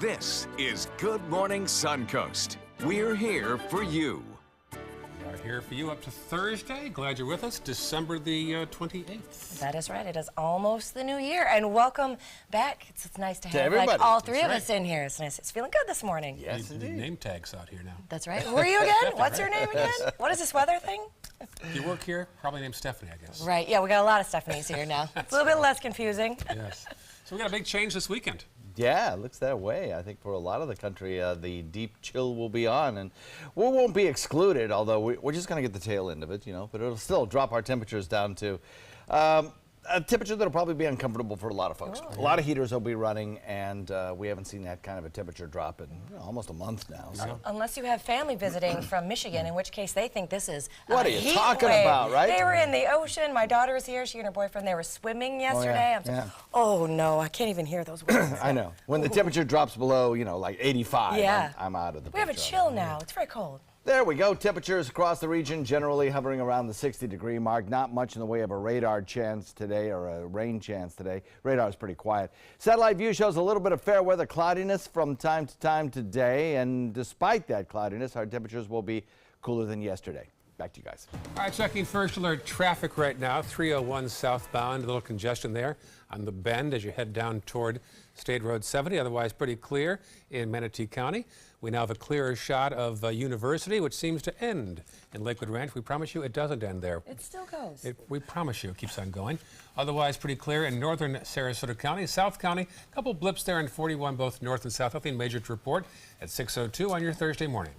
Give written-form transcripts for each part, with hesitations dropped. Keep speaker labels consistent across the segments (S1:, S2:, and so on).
S1: This is Good Morning Suncoast. We're here for you.
S2: We are here for you up to Thursday. Glad you're with us, December the 28th.
S3: That is right. It is almost the new year. And welcome back. It's nice to have
S4: everybody.
S3: all three of us in here. It's nice. It's feeling good this morning.
S4: Yes, indeed.
S2: Name tags out here now.
S3: That's right. Who are you again? What's your name again? What is this weather thing?
S2: You work here, probably named Stephanie, I guess.
S3: Right. Yeah, we got a lot of Stephanies here now. It's a little bit less confusing.
S2: Yes. So we got a big change this weekend.
S4: Yeah, it looks that way. I think for a lot of the country, the deep chill will be on, and we won't be excluded, although we're just going to get the tail end of it, you know, but it'll still drop our temperatures down to a temperature that'll probably be uncomfortable for a lot of folks.
S3: Oh.
S4: A lot of heaters will be running, and we haven't seen that kind of a temperature drop in almost a month now. So.
S3: Unless you have family visiting from Michigan, in which case they think this is
S4: What
S3: a
S4: are you
S3: heat
S4: talking
S3: wave.
S4: about, right?
S3: They were in the ocean. My daughter was here. She and her boyfriend, they were swimming yesterday. Oh, no, I can't even hear those words.
S4: I know. When the temperature drops below, you know, like 85,
S3: Yeah.
S4: I'm out of the
S3: We have a
S4: picture.
S3: chill now. It's very cold.
S4: There we go. Temperatures across the region generally hovering around the 60-degree mark. Not much in the way of a radar chance today or a rain chance today. Radar is pretty quiet. Satellite view shows a little bit of fair weather cloudiness from time to time today. And despite that cloudiness, our temperatures will be cooler than yesterday. Back to you guys.
S2: All right, checking first alert traffic right now. 301 southbound, a little congestion there on the bend as you head down toward State Road 70. Otherwise pretty clear in Manatee County. We now have a clearer shot of University, which seems to end in Lakewood Ranch. We promise you it doesn't end there.
S3: It still goes.
S2: We promise you it keeps on going. Otherwise pretty clear in northern Sarasota County. South County, a couple blips there in 41, both north and south. Nothing major to report at 6:02 on your Thursday morning.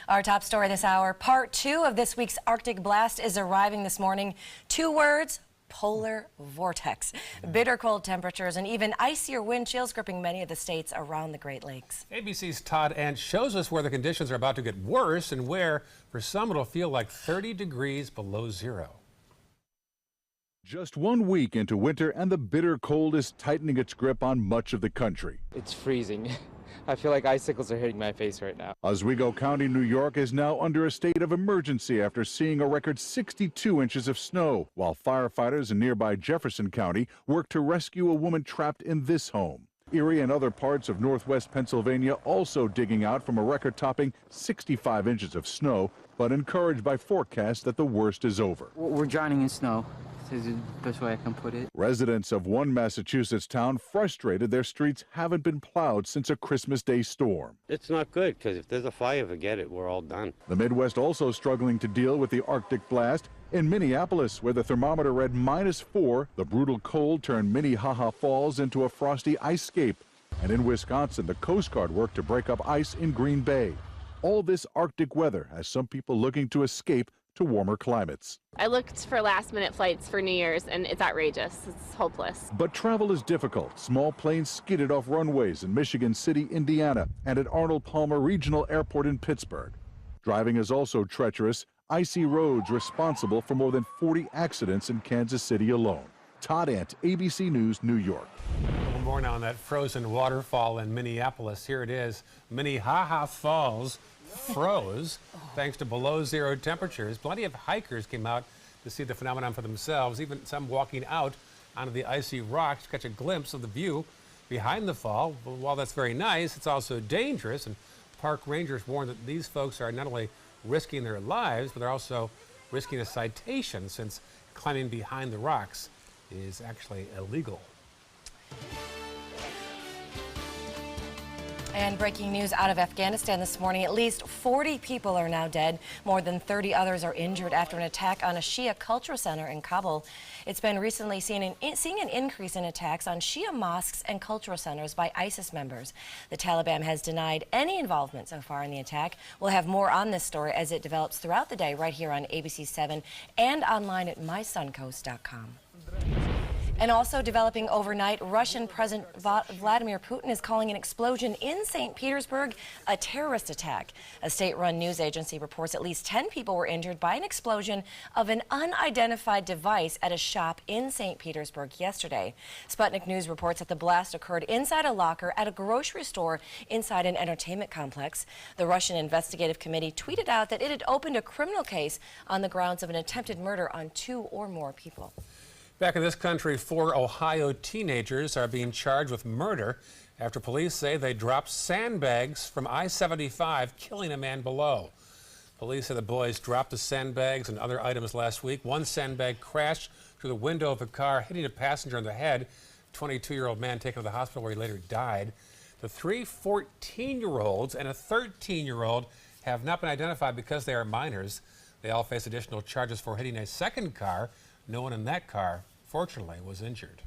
S3: Our top story this hour, part 2 of this week's Arctic blast is arriving this morning. 2 words, polar vortex. Bitter cold temperatures and even icier wind chills gripping many of the states around the Great Lakes.
S2: ABC's Todd Ant shows us where the conditions are about to get worse and where, for some, it'll feel like 30 degrees below zero.
S5: Just 1 week into winter and the bitter cold is tightening its grip on much of the country.
S6: It's freezing. I feel like icicles are hitting my face right now.
S5: Oswego County, New York is now under a state of emergency after seeing a record 62 inches of snow, while firefighters in nearby Jefferson County work to rescue a woman trapped in this home. Erie and other parts of northwest Pennsylvania also digging out from a record-topping 65 inches of snow, but encouraged by forecasts that the worst is over.
S7: We're drowning in snow. This is the best way I can put it.
S5: Residents of one Massachusetts town frustrated their streets haven't been plowed since a Christmas Day storm.
S8: It's not good, because if there's a fire, forget it, we're all done.
S5: The Midwest also struggling to deal with the Arctic blast. In Minneapolis, where the thermometer read -4, the brutal cold turned Minnehaha Falls into a frosty ice-scape. And in Wisconsin, the Coast Guard worked to break up ice in Green Bay. All this Arctic weather has some people looking to escape to warmer climates.
S9: I looked for last-minute flights for New Year's, and it's outrageous. It's hopeless.
S5: But travel is difficult. Small planes skidded off runways in Michigan City, Indiana, and at Arnold Palmer Regional Airport in Pittsburgh. Driving is also treacherous. Icy roads responsible for more than 40 accidents in Kansas City alone. Todd Ant, ABC News, New York.
S2: A little more now on that frozen waterfall in Minneapolis. Here it is. Minnehaha Falls froze thanks to below zero temperatures. Plenty of hikers came out to see the phenomenon for themselves, even some walking out onto the icy rocks to catch a glimpse of the view behind the fall. But while that's very nice, it's also dangerous, and park rangers warn that these folks are not only risking their lives, but they're also risking a citation since climbing behind the rocks is actually illegal.
S3: And breaking news out of Afghanistan this morning, at least 40 people are now dead. More than 30 others are injured after an attack on a Shia cultural center in Kabul. It's been recently seeing an increase in attacks on Shia mosques and cultural centers by ISIS members. The Taliban has denied any involvement so far in the attack. We'll have more on this story as it develops throughout the day right here on ABC 7 and online at mysuncoast.com. And also developing overnight, Russian President Vladimir Putin is calling an explosion in St. Petersburg a terrorist attack. A state-run news agency reports at least 10 people were injured by an explosion of an unidentified device at a shop in St. Petersburg yesterday. Sputnik News reports that the blast occurred inside a locker at a grocery store inside an entertainment complex. The Russian investigative committee tweeted out that it had opened a criminal case on the grounds of an attempted murder on 2 or more people.
S2: Back in this country, 4 Ohio teenagers are being charged with murder after police say they dropped sandbags from I-75, killing a man below. Police say the boys dropped the sandbags and other items last week. One sandbag crashed through the window of a car, hitting a passenger in the head. A 22-year-old man taken to the hospital where he later died. The 3 14-year-olds and a 13-year-old have not been identified because they are minors. They all face additional charges for hitting a second car. No one in that car, fortunately, was injured.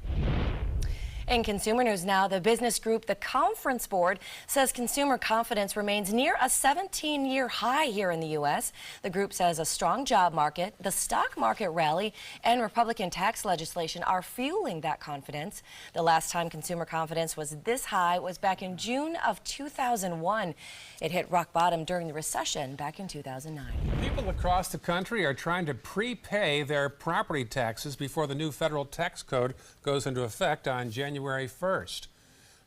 S3: In consumer news now, the business group The Conference Board says consumer confidence remains near a 17-year high here in the U.S. The group says a strong job market, the stock market rally, and Republican tax legislation are fueling that confidence. The last time consumer confidence was this high was back in June of 2001. It hit rock bottom during the recession back in 2009.
S2: People across the country are trying to prepay their property taxes before the new federal tax code goes into effect on January 1st.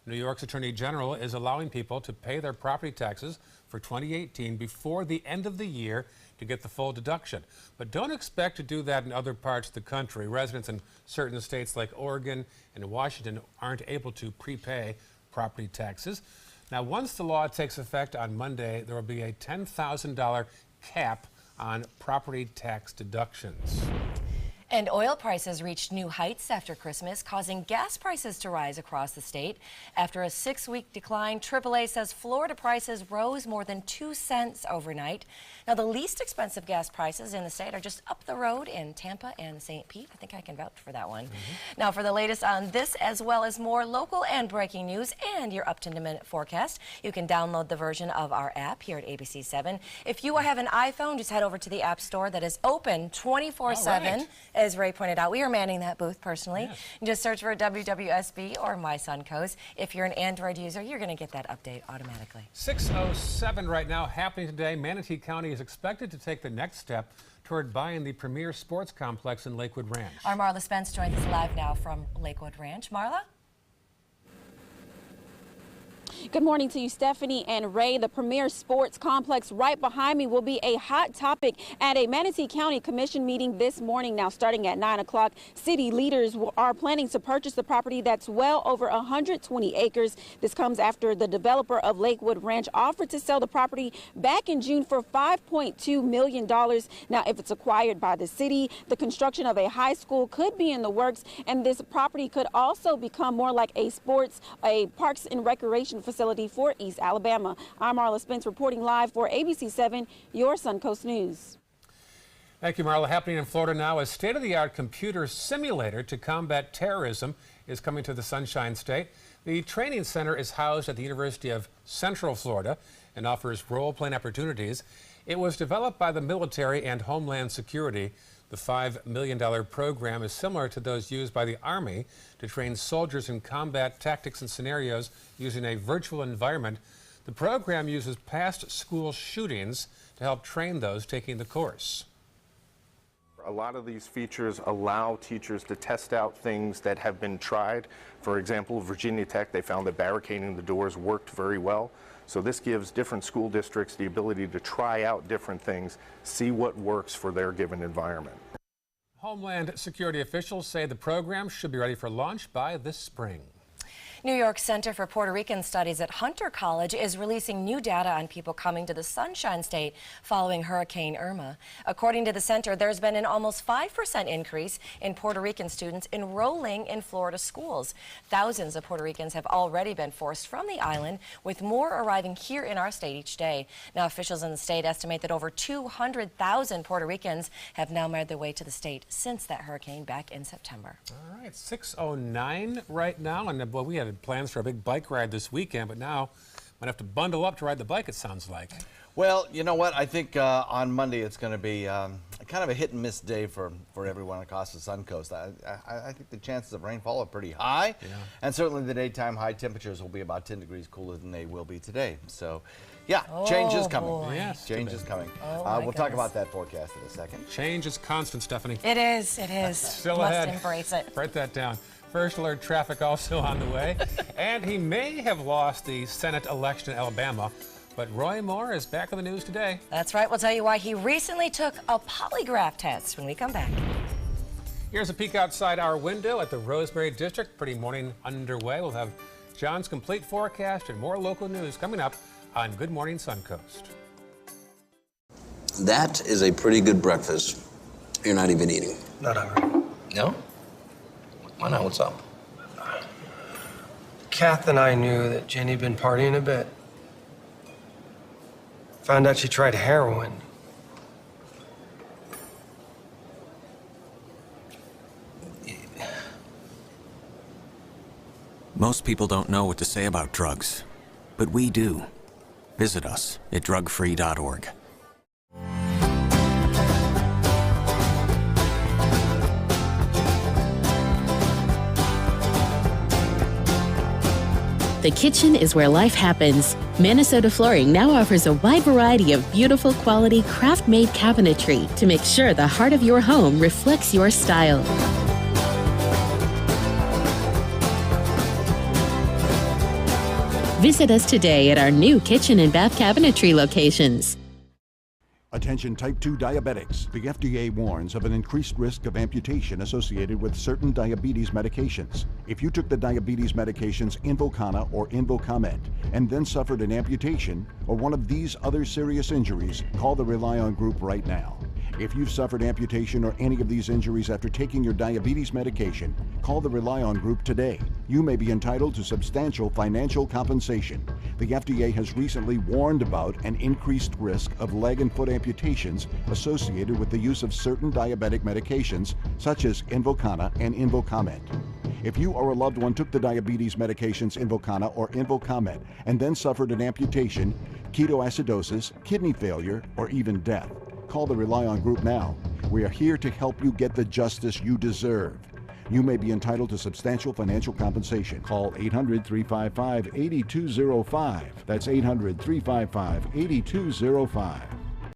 S2: New York's Attorney General is allowing people to pay their property taxes for 2018 before the end of the year to get the full deduction. But don't expect to do that in other parts of the country. Residents in certain states like Oregon and Washington aren't able to prepay property taxes. Now, once the law takes effect on Monday, there will be a $10,000 cap on property tax deductions.
S3: And oil prices reached new heights after Christmas, causing gas prices to rise across the state. After a 6-week decline, AAA says Florida prices rose more than 2 cents overnight. Now, the least expensive gas prices in the state are just up the road in Tampa and St. Pete. I think I can vouch for that one. Now, for the latest on this, as well as more local and breaking news and your up-to-the-minute forecast, you can download the version of our app here at ABC7. If you have an iPhone, just head over to the App Store that is open 24/7. As Ray pointed out, we are manning that booth personally.
S2: Yes.
S3: Just search for WWSB or My Suncoast. If you're an Android user, you're going to get that update automatically.
S2: 6:07 right now, happening today. Manatee County is expected to take the next step toward buying the premier sports complex in Lakewood Ranch.
S3: Our Marla Spence joins us live now from Lakewood Ranch. Marla?
S10: Good morning to you, Stephanie and Ray. The premier sports complex right behind me will be a hot topic at a Manatee County Commission meeting this morning. Now, starting at 9 o'clock, city leaders are planning to purchase the property that's well over 120 acres. This comes after the developer of Lakewood Ranch offered to sell the property back in June for $5.2 million. Now, if it's acquired by the city, the construction of a high school could be in the works, and this property could also become more like a parks and recreation facility for East Alabama. I'm Marla Spence reporting live for ABC7, your Suncoast News.
S2: Thank you, Marla. Happening in Florida now, a state-of-the-art computer simulator to combat terrorism is coming to the Sunshine State. The training center is housed at the University of Central Florida and offers role-playing opportunities. It was developed by the military and Homeland Security. The $5 million program is similar to those used by the Army to train soldiers in combat tactics and scenarios using a virtual environment. The program uses past school shootings to help train those taking the course.
S11: A lot of these features allow teachers to test out things that have been tried. For example, Virginia Tech, they found that barricading the doors worked very well. So this gives different school districts the ability to try out different things, see what works for their given environment.
S2: Homeland Security officials say the program should be ready for launch by this spring.
S3: New York's Center for Puerto Rican Studies at Hunter College is releasing new data on people coming to the Sunshine State following Hurricane Irma. According to the center, there's been an almost 5% increase in Puerto Rican students enrolling in Florida schools. Thousands of Puerto Ricans have already been forced from the island, with more arriving here in our state each day. Now, officials in the state estimate that over 200,000 Puerto Ricans have now made their way to the state since that hurricane back in September.
S2: All right, 6:09 right now, and well, we had plans for a big bike ride this weekend, but now might have to bundle up to ride the bike, it sounds like.
S4: Well, you know what? I think on Monday it's going to be kind of a hit and miss day for everyone across the Suncoast. I think the chances of rainfall are pretty high, and certainly the daytime high temperatures will be about 10 degrees cooler than they will be today. So, yeah, change is coming.
S3: Boy.
S2: Yes,
S4: change is coming.
S3: goodness.
S4: We'll talk about that forecast in a second.
S2: Change is constant, Stephanie.
S3: It is. It is.
S2: Still
S3: Must
S2: ahead.
S3: embrace it.
S2: Write that down. First alert traffic also on the way. And he may have lost the Senate election in Alabama, but Roy Moore is back in the news today.
S3: That's right. We'll tell you why he recently took a polygraph test when we come back.
S2: Here's a peek outside our window at the Rosemary District. Pretty morning underway. We'll have John's complete forecast and more local news coming up on Good Morning Suncoast.
S12: That is a pretty good breakfast. You're not even eating.
S13: Not hungry.
S12: No? Why not? What's up?
S13: Kath and I knew that Jenny'd been partying a bit. Found out she tried heroin.
S14: Most people don't know what to say about drugs, but we do. Visit us at drugfree.org.
S15: The kitchen is where life happens. Minnesota Flooring now offers a wide variety of beautiful quality craft-made cabinetry to make sure the heart of your home reflects your style. Visit us today at our new kitchen and bath cabinetry locations.
S16: Attention type 2 diabetics. The FDA warns of an increased risk of amputation associated with certain diabetes medications. If you took the diabetes medications Invokana or Invokamet and then suffered an amputation or one of these other serious injuries, call the Rely On Group right now. If you've suffered amputation or any of these injuries after taking your diabetes medication, call the Rely On Group today. You may be entitled to substantial financial compensation. The FDA has recently warned about an increased risk of leg and foot amputations associated with the use of certain diabetic medications such as Invokana and Invokamet. If you or a loved one took the diabetes medications Invokana or Invokamet and then suffered an amputation, ketoacidosis, kidney failure, or even death, call the Rely On Group now. We are here to help you get the justice you deserve. You may be entitled to substantial financial compensation. Call 800-355-8205. That's 800-355-8205.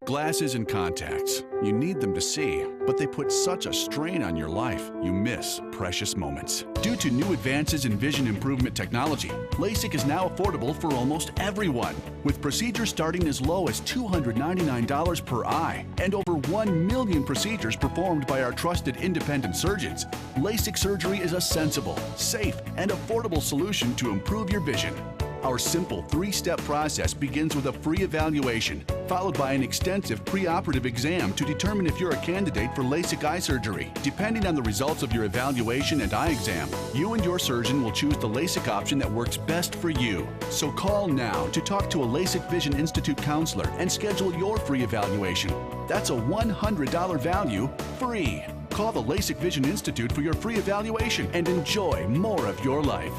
S17: Glasses and contacts. You need them to see, but they put such a strain on your life, you miss precious moments. Due to new advances in vision improvement technology, LASIK is now affordable for almost everyone, with procedures starting as low as $299 per eye and over 1 million procedures performed by our trusted independent surgeons. LASIK surgery is a sensible, safe, and affordable solution to improve your vision. Our simple 3-step process begins with a free evaluation, followed by an extensive preoperative exam to determine if you're a candidate for LASIK eye surgery. Depending on the results of your evaluation and eye exam, you and your surgeon will choose the LASIK option that works best for you. So call now to talk to a LASIK Vision Institute counselor and schedule your free evaluation. That's a $100 value, free. Call the LASIK Vision Institute for your free evaluation and enjoy more of your life.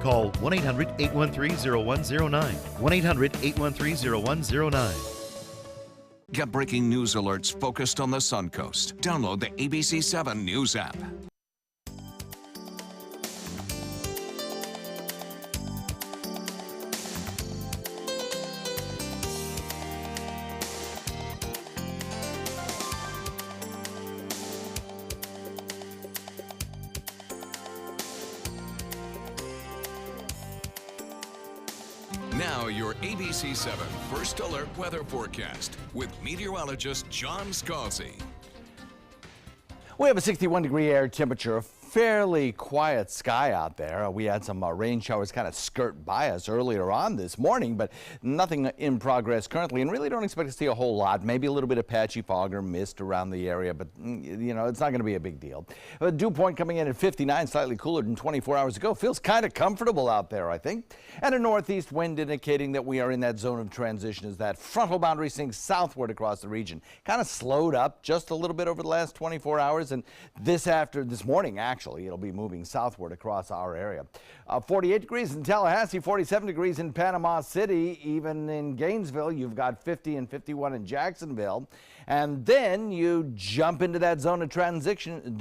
S18: Call 1-800-813-0109. 1-800-813-0109.
S1: Get breaking news alerts focused on the Suncoast. Download the ABC7 News app. Now your ABC7 First Alert weather forecast with meteorologist John Scalzi.
S4: We have a 61-degree air temperature, fairly quiet sky out there. We had some rain showers kind of skirt by us earlier on this morning, but nothing in progress currently, and really don't expect to see a whole lot. Maybe a little bit of patchy fog or mist around the area, but you know, it's not going to be a big deal. Dew point coming in at 59, slightly cooler than 24 hours ago. Feels kind of comfortable out there, I think. And a northeast wind indicating that we are in that zone of transition as that frontal boundary sinks southward across the region. Kind of slowed up just a little bit over the last 24 hours, and this morning, actually, it'll be moving southward across our area. 48 degrees in Tallahassee, 47 degrees in Panama City. Even in Gainesville, you've got 50 and 51 in Jacksonville. And then you jump into that zone of transition,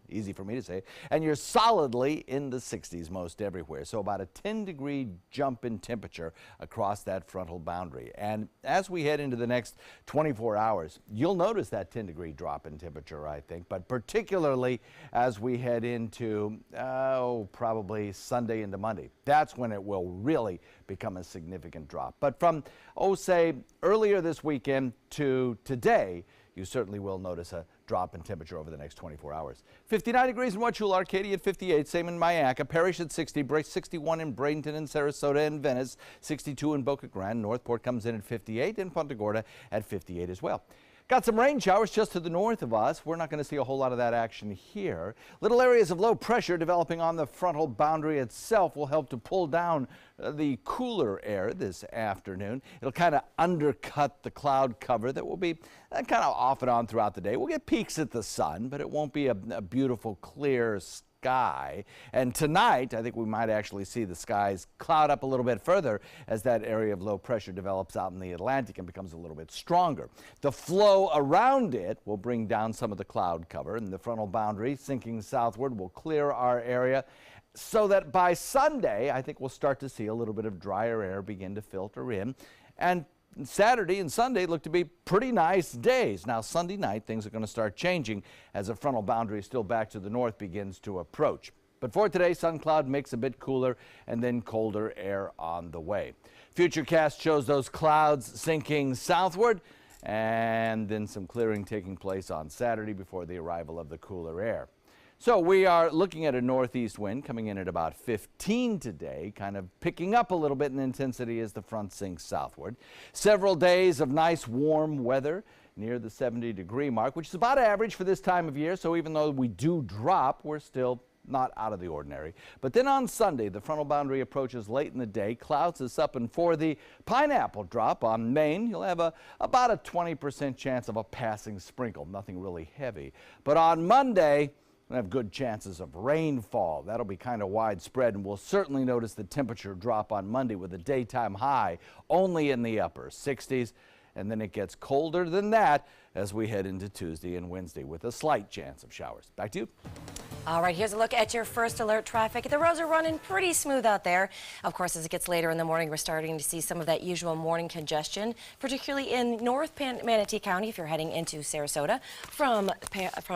S4: easy for me to say, and you're solidly in the 60s most everywhere. So about a 10-degree jump in temperature across that frontal boundary. And as we head into the next 24 hours, you'll notice that 10-degree drop in temperature, I think, but particularly as we head into, probably Sunday into Monday. That's when it will really become a significant drop. But from, say, earlier this weekend to today, you certainly will notice a drop in temperature over the next 24 hours. 59 degrees in Wauchula, Arcadia at 58, same in Mayaca, Parrish at 60, 61 in Bradenton and Sarasota and Venice, 62 in Boca Grande, Northport comes in at 58, and Punta Gorda at 58 as well. Got some rain showers just to the north of us. We're not going to see a whole lot of that action here. Little areas of low pressure developing on the frontal boundary itself will help to pull down the cooler air this afternoon. It'll kind of undercut the cloud cover that will be kind of off and on throughout the day. We'll get peeks at the sun, but it won't be a beautiful, clear sky. And tonight, I think we might actually see the skies cloud up a little bit further as that area of low pressure develops out in the Atlantic and becomes a little bit stronger. The flow around it will bring down some of the cloud cover, and the frontal boundary sinking southward will clear our area, so that by Sunday, I think we'll start to see a little bit of drier air begin to filter in. And Saturday and Sunday look to be pretty nice days. Now, Sunday night, things are going to start changing as the frontal boundary still back to the north begins to approach. But for today, sun cloud makes a bit cooler and then colder air on the way. Futurecast shows those clouds sinking southward and then some clearing taking place on Saturday before the arrival of the cooler air. So we are looking at a northeast wind coming in at about 15 today, kind of picking up a little bit in intensity as the front sinks southward. Several days of nice warm weather near the 70-degree mark, which is about average for this time of year. So even though we do drop, we're still not out of the ordinary. But then on Sunday, the frontal boundary approaches late in the day. Clouds us up, and for the pineapple drop on Maine, you'll have about a 20% chance of a passing sprinkle, nothing really heavy. But on Monday, we'll have good chances of rainfall. That'll be kind of widespread, and we'll certainly notice the temperature drop on Monday with a daytime high only in the upper 60s, and then it gets colder than that as we head into Tuesday and Wednesday with a slight chance of showers. Back to you.
S3: All right, here's a look at your first alert traffic. The roads are running pretty smooth out there. Of course, as it gets later in the morning, we're starting to see some of that usual morning congestion, particularly in North Manatee County if you're heading into Sarasota from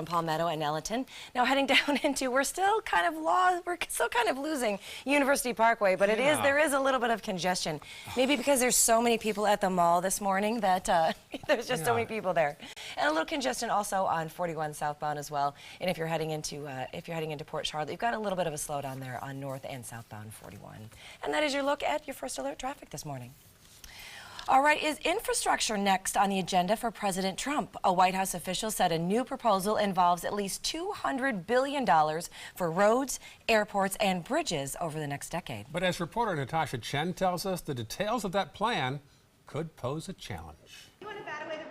S3: Palmetto and Ellenton. Now heading down into, we're still kind of losing University Parkway, but there is a little bit of congestion. Maybe because there's so many people at the mall this morning that there's just so many people there. And a little congestion also on 41 southbound as well. And if you're heading into Port Charlotte, you've got a little bit of a slowdown there on north and southbound 41. And that is your look at your first alert traffic this morning. All right, is infrastructure next on the agenda for President Trump? A White House official said a new proposal involves at least $200 billion for roads, airports, and bridges over the next decade.
S2: But as reporter Natasha Chen tells us, the details of that plan could pose a challenge.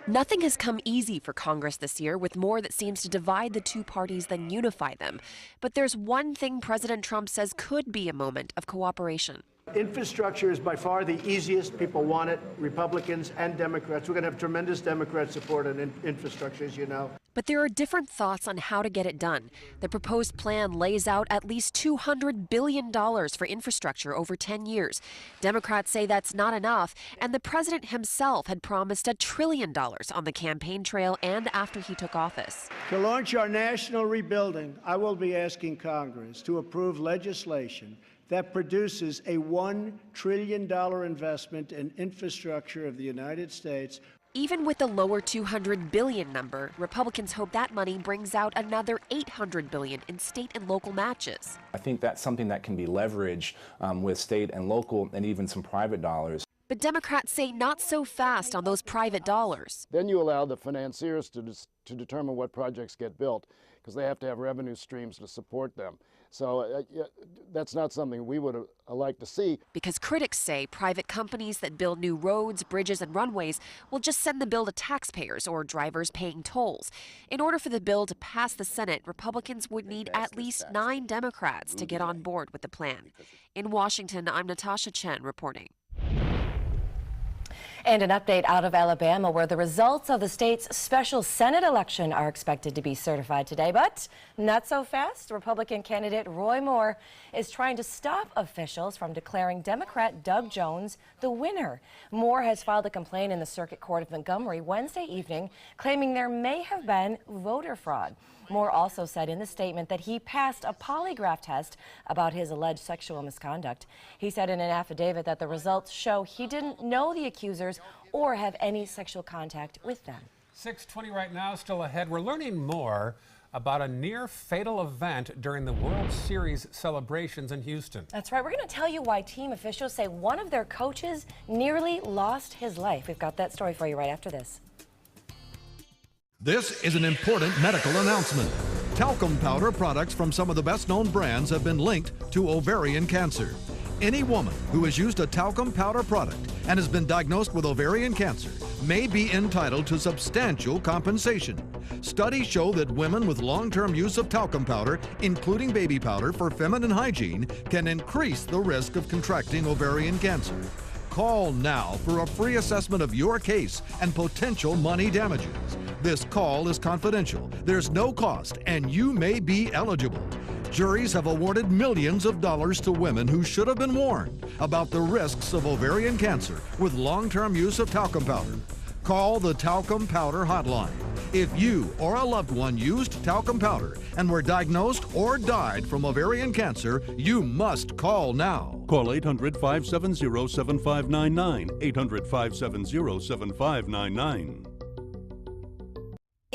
S18: Nothing has come easy for Congress this year, with more that seems to divide the two parties than unify them. But there's one thing President Trump says could be a moment of cooperation.
S19: Infrastructure is by far the easiest. People want it, Republicans and Democrats. We're going to have tremendous Democrat support on infrastructure, as you know.
S18: But there are different thoughts on how to get it done. The proposed plan lays out at least $200 billion for infrastructure over 10 years. Democrats say that's not enough, and the president himself had promised $1 trillion on the campaign trail and after he took office.
S19: To launch our national rebuilding, I will be asking Congress to approve legislation that produces a $1 trillion investment in infrastructure of the United States.
S18: Even with the lower $200 billion number, Republicans hope that money brings out another $800 billion in state and local matches.
S20: I think that's something that can be leveraged with state and local and even some private dollars.
S18: But Democrats say not so fast on those private dollars.
S21: Then you allow the financiers to determine what projects get built, because they have to have revenue streams to support them. So that's not something we would like to see.
S18: Because critics say private companies that build new roads, bridges, and runways will just send the bill to taxpayers or drivers paying tolls. In order for the bill to pass the Senate, Republicans would need at least 9 Democrats to get on board with the plan. In Washington, I'm Natasha Chen reporting.
S3: And an update out of Alabama, where the results of the state's special Senate election are expected to be certified today, but not so fast. Republican candidate Roy Moore is trying to stop officials from declaring Democrat Doug Jones the winner. Moore has filed a complaint in the Circuit Court of Montgomery Wednesday evening, claiming there may have been voter fraud. Moore also said in the statement that he passed a polygraph test about his alleged sexual misconduct. He said in an affidavit that the results show he didn't know the accusers or have any sexual contact with them.
S2: 6:20 right now, still ahead. We're learning more about a near-fatal event during the World Series celebrations in Houston.
S3: That's right. We're going to tell you why team officials say one of their coaches nearly lost his life. We've got that story for you right after this.
S6: This is an important medical announcement. Talcum powder products from some of the best-known brands have been linked to ovarian cancer. Any woman who has used a talcum powder product and has been diagnosed with ovarian cancer may be entitled to substantial compensation. Studies show that women with long-term use of talcum powder, including baby powder for feminine hygiene, can increase the risk of contracting ovarian cancer. Call now for a free assessment of your case and potential money damages. This call is confidential, there's no cost, and you may be eligible. Juries have awarded millions of dollars to women who should have been warned about the risks of ovarian cancer with long-term use of talcum powder. Call the Talcum Powder Hotline. If you or a loved one used talcum powder and were diagnosed or died from ovarian cancer, you must call now.
S22: Call 800-570-7599, 800-570-7599.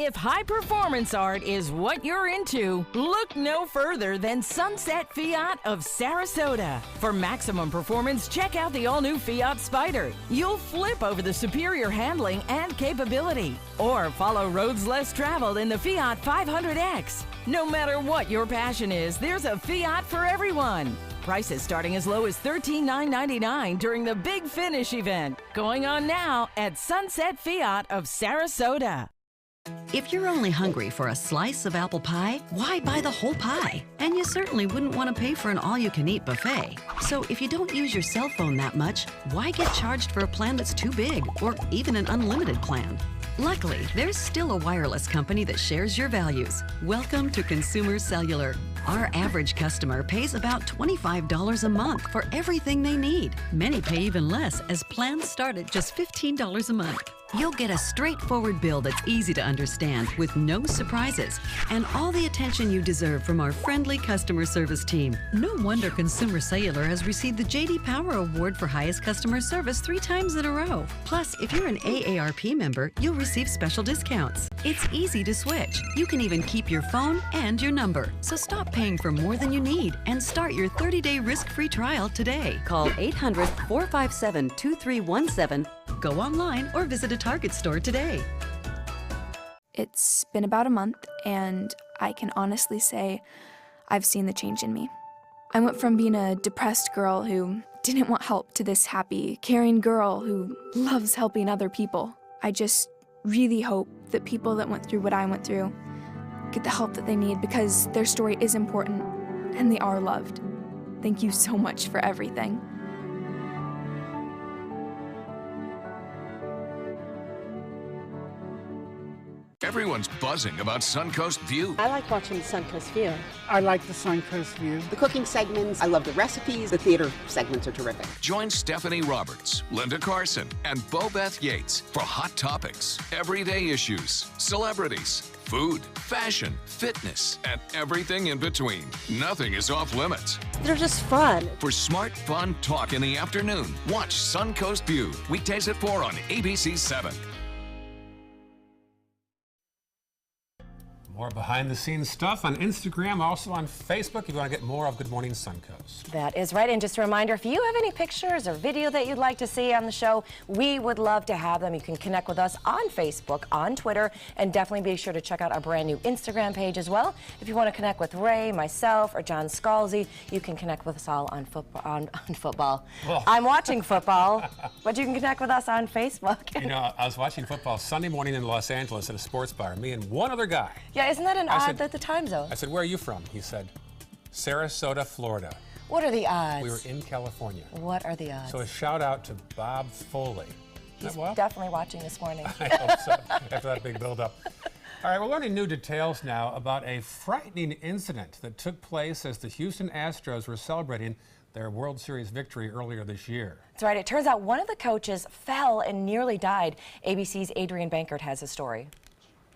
S23: If high performance art is what you're into, look no further than Sunset Fiat of Sarasota. For maximum performance, check out the all-new Fiat Spider. You'll flip over the superior handling and capability. Or follow roads less traveled in the Fiat 500X. No matter what your passion is, there's a Fiat for everyone. Prices starting as low as $13,999 during the Big Finish event. Going on now at Sunset Fiat of Sarasota.
S24: If you're only hungry for a slice of apple pie, why buy the whole pie? And you certainly wouldn't want to pay for an all-you-can-eat buffet. So if you don't use your cell phone that much, why get charged for a plan that's too big or even an unlimited plan? Luckily, there's still a wireless company that shares your values. Welcome to Consumer Cellular. Our average customer pays about $25 a month for everything they need. Many pay even less, as plans start at just $15 a month. You'll get a straightforward bill that's easy to understand with no surprises and all the attention you deserve from our friendly customer service team. No wonder Consumer Cellular has received the J.D. Power Award for highest customer service 3 times in a row. Plus, if you're an AARP member, you'll receive special discounts. It's easy to switch. You can even keep your phone and your number. So stop paying for more than you need and start your 30-day risk-free trial today. Call 800-457-2317. Go online or visit a Target store today.
S25: It's been about a month, and I can honestly say I've seen the change in me. I went from being a depressed girl who didn't want help to this happy, caring girl who loves helping other people. I just really hope that people that went through what I went through get the help that they need, because their story is important and they are loved. Thank you so much for everything.
S1: Everyone's buzzing about Suncoast View.
S26: I like watching the Suncoast View.
S27: I like the Suncoast View.
S26: The cooking segments, I love the recipes. The theater segments are terrific.
S1: Join Stephanie Roberts, Linda Carson, and Bobeth Yates for hot topics, everyday issues, celebrities, food, fashion, fitness, and everything in between. Nothing is off limits.
S26: They're just fun.
S1: For smart, fun talk in the afternoon, watch Suncoast View, weekdays at 4 on ABC 7.
S2: More behind-the-scenes stuff on Instagram, also on Facebook, if you want to get more of Good Morning Suncoast.
S3: That is right. And just a reminder, if you have any pictures or video that you'd like to see on the show, we would love to have them. You can connect with us on Facebook, on Twitter, and definitely be sure to check out our brand new Instagram page as well. If you want to connect with Ray, myself, or John Scalzi, you can connect with us all on football.
S2: Well.
S3: I'm watching football, but you can connect with us on Facebook.
S2: You know, I was watching football Sunday morning in Los Angeles at a sports bar, me and one other guy.
S3: Yeah, isn't that an odd that the time zone?
S2: I said, where are you from? He said, Sarasota, Florida.
S3: What are the odds?
S2: We were in California.
S3: What are the odds?
S2: So a shout out to Bob Foley.
S3: He's definitely watching this morning.
S2: I hope so, after that big build-up. All right, we're learning new details now about a frightening incident that took place as the Houston Astros were celebrating their World Series victory earlier this year.
S3: That's right. It turns out one of the coaches fell and nearly died. ABC's Adrian Bankert has a story.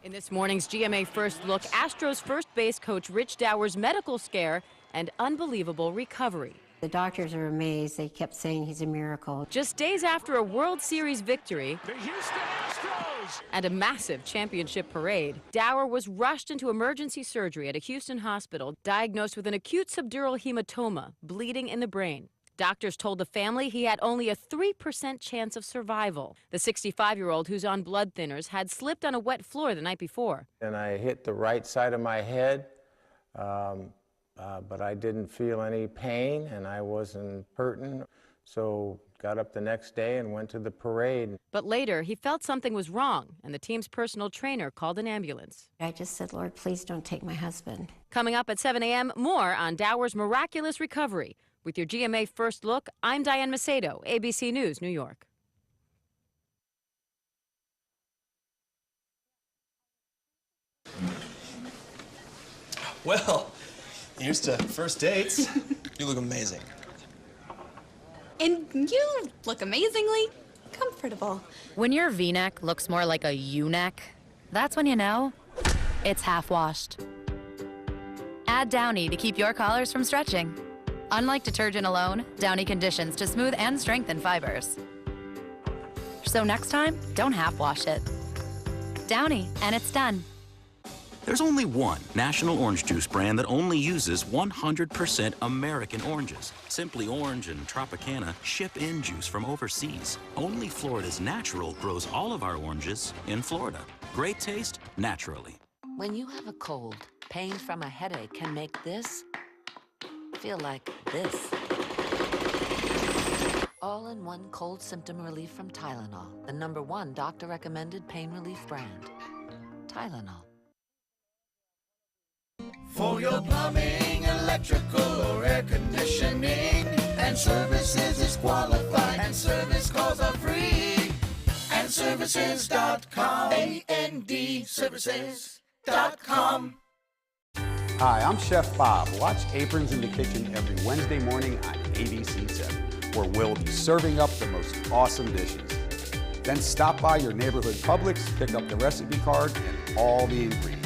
S28: In this morning's GMA First Look, Astros first base coach Rich Dower's medical scare and unbelievable recovery.
S29: The doctors are amazed. They kept saying he's a miracle.
S28: Just days after a World Series victory,
S30: the Houston Astros
S28: and a massive championship parade. Dower was rushed into emergency surgery at a Houston hospital, diagnosed with an acute subdural hematoma, bleeding in the brain. Doctors told the family he had only a 3% chance of survival. The 65-year-old, who's on blood thinners, had slipped on a wet floor the night before.
S5: And I hit the right side of my head, but I didn't feel any pain and I wasn't hurting. So got up the next day and went to the parade.
S28: But later, he felt something was wrong, and the team's personal trainer called an ambulance.
S7: I just said, Lord, please don't take my husband.
S28: Coming up at 7 a.m., more on Dower's miraculous recovery. With your GMA First Look, I'm Diane Macedo, ABC News, New York.
S8: Well, here's to first dates. You look amazing.
S9: And you look amazingly comfortable.
S10: When your V-neck looks more like a U-neck, that's when you know it's half-washed. Add Downy to keep your collars from stretching. Unlike detergent alone, Downy conditions to smooth and strengthen fibers. So next time, don't half-wash it. Downy, and it's done.
S14: There's only one national orange juice brand that only uses 100% American oranges. Simply Orange and Tropicana ship in juice from overseas. Only Florida's Natural grows all of our oranges in Florida. Great taste, naturally.
S11: When you have a cold, pain from a headache can make this feel like this. All-in-one cold symptom relief from Tylenol, the #1 doctor-recommended pain relief brand. Tylenol.
S12: For your plumbing, electrical, or air conditioning, and services is qualified, and service calls are free. And services.com, A-N-D, services.com.
S22: Hi, I'm Chef Bob. Watch Aprons in the Kitchen every Wednesday morning on ABC7, where we'll be serving up the most awesome dishes. Then stop by your neighborhood Publix, pick up the recipe card and all the ingredients.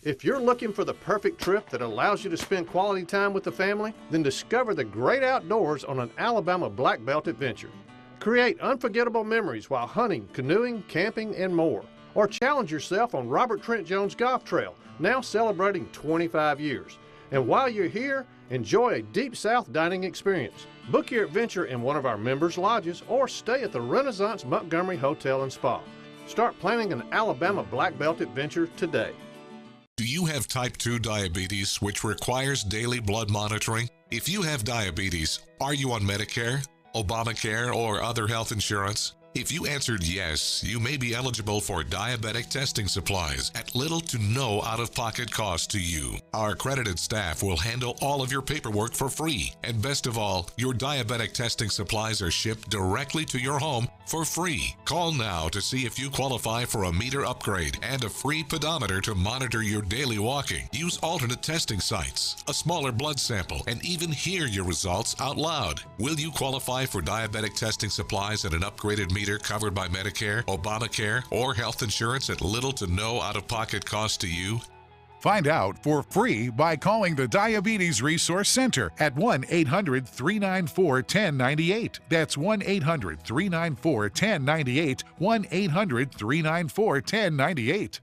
S29: If you're looking for the perfect trip that allows you to spend quality time with the family, then discover the great outdoors on an Alabama Black Belt adventure. Create unforgettable memories while hunting, canoeing, camping, and more. Or challenge yourself on Robert Trent Jones Golf Trail, now celebrating 25 years. And while you're here, enjoy a Deep South dining experience. Book your adventure in one of our members' lodges or stay at the Renaissance Montgomery Hotel and Spa. Start planning an Alabama Black Belt adventure today.
S1: Do you have type 2 diabetes, which requires daily blood monitoring? If you have diabetes, are you on Medicare, Obamacare, or other health insurance? If you answered yes, you may be eligible for diabetic testing supplies at little to no out-of-pocket cost to you. Our accredited staff will handle all of your paperwork for free. And best of all, your diabetic testing supplies are shipped directly to your home for free. Call now to see if you qualify for a meter upgrade and a free pedometer to monitor your daily walking. Use alternate testing sites, a smaller blood sample, and even hear your results out loud. Will you qualify for diabetic testing supplies and an upgraded meter covered by Medicare, Obamacare, or health insurance at little to no out-of-pocket cost to you?
S30: Find out for free by calling the Diabetes Resource Center at 1-800-394-1098. That's 1-800-394-1098, 1-800-394-1098.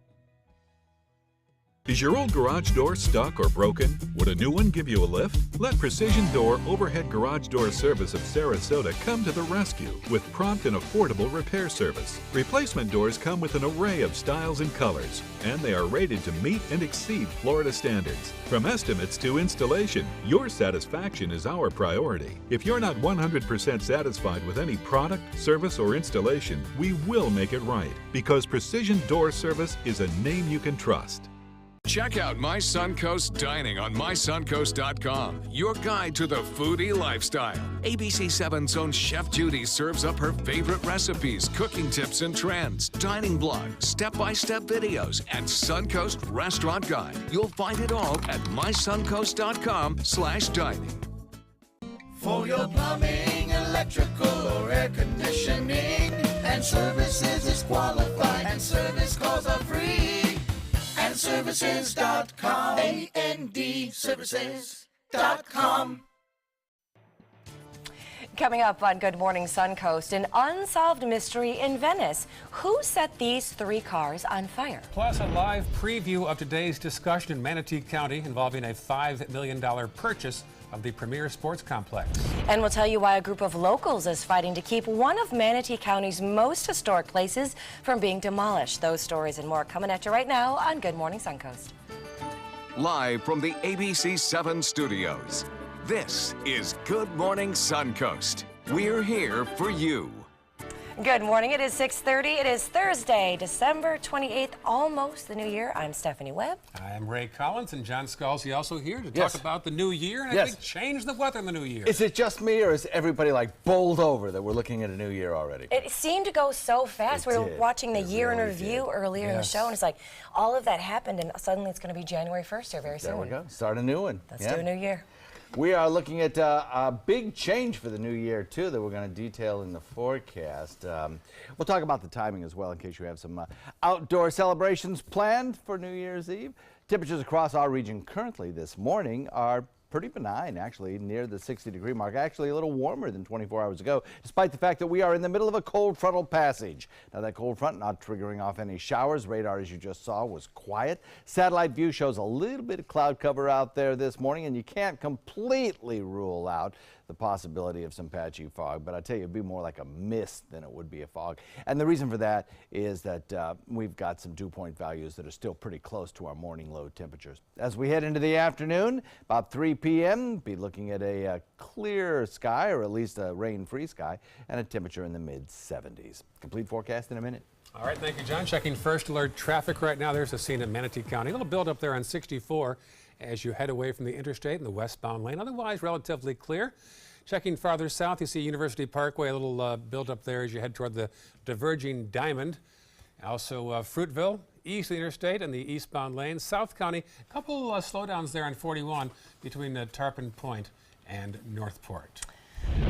S31: Is your old garage door stuck or broken? Would a new one give you a lift? Let Precision Door Overhead Garage Door Service of Sarasota come to the rescue with prompt and affordable repair service. Replacement doors come with an array of styles and colors, and they are rated to meet and exceed Florida standards. From estimates to installation, your satisfaction is our priority. If you're not 100% satisfied with any product, service, or installation, we will make it right, because Precision Door Service is a name you can trust.
S1: Check out My Suncoast Dining on mysuncoast.com, your guide to the foodie lifestyle. ABC7's own Chef Judy serves up her favorite recipes, cooking tips and trends, dining blogs, step-by-step videos, and Suncoast Restaurant Guide. You'll find it all at mysuncoast.com/dining.
S12: For your plumbing, electrical, or air conditioning, and services is qualified, and service calls are free. And services.com, A-N-D, services.com.
S3: Coming up on Good Morning Suncoast, an unsolved mystery in Venice. Who set these 3 cars on fire?
S2: Plus, a live preview of today's discussion in Manatee County involving a $5 million purchase of the premier sports complex.
S3: And we'll tell you why a group of locals is fighting to keep one of Manatee County's most historic places from being demolished. Those stories and more coming at you right now on Good Morning Suncoast.
S1: Live from the ABC 7 studios, this is Good Morning Suncoast. We're here for you.
S3: Good morning. It is 6:30. It is Thursday, December 28th, almost the new year. I'm Stephanie Webb.
S2: I'm Ray Collins, and John Scalzi also here to talk about the new year and I think change the weather in the new year.
S4: Is it just me, or is everybody like bowled over that we're looking at a new year already?
S3: It seemed to go so fast. We were watching the year in review earlier in the show, and it's like all of that happened, and suddenly it's going to be January 1st here very soon.
S4: There we go. Start a new one.
S3: Let's do a new year.
S4: We are looking at a big change for the new year, too, that we're going to detail in the forecast. We'll talk about the timing as well in case you have some outdoor celebrations planned for New Year's Eve. Temperatures across our region currently this morning are pretty benign, actually, near the 60-degree mark, actually a little warmer than 24 hours ago, despite the fact that we are in the middle of a cold frontal passage. Now, that cold front not triggering off any showers. Radar, as you just saw, was quiet. Satellite view shows a little bit of cloud cover out there this morning, and you can't completely rule out the possibility of some patchy fog, but I tell you, it'd be more like a mist than it would be a fog. And the reason for that is that we've got some dew point values that are still pretty close to our morning low temperatures. As we head into the afternoon, about 3 p.m., be looking at a clear sky, or at least a rain-free sky, and a temperature in the mid-70s. Complete forecast in a minute.
S2: All right, thank you, John. Checking first alert traffic right now. There's a scene in Manatee County. A little build up there on 64 as you head away from the interstate in the westbound lane. Otherwise, relatively clear. Checking farther south, you see University Parkway, a little build up there as you head toward the diverging diamond. Also, Fruitville, east of the interstate in the eastbound lane. South County, a couple slowdowns there on 41 between Tarpon Point and Northport.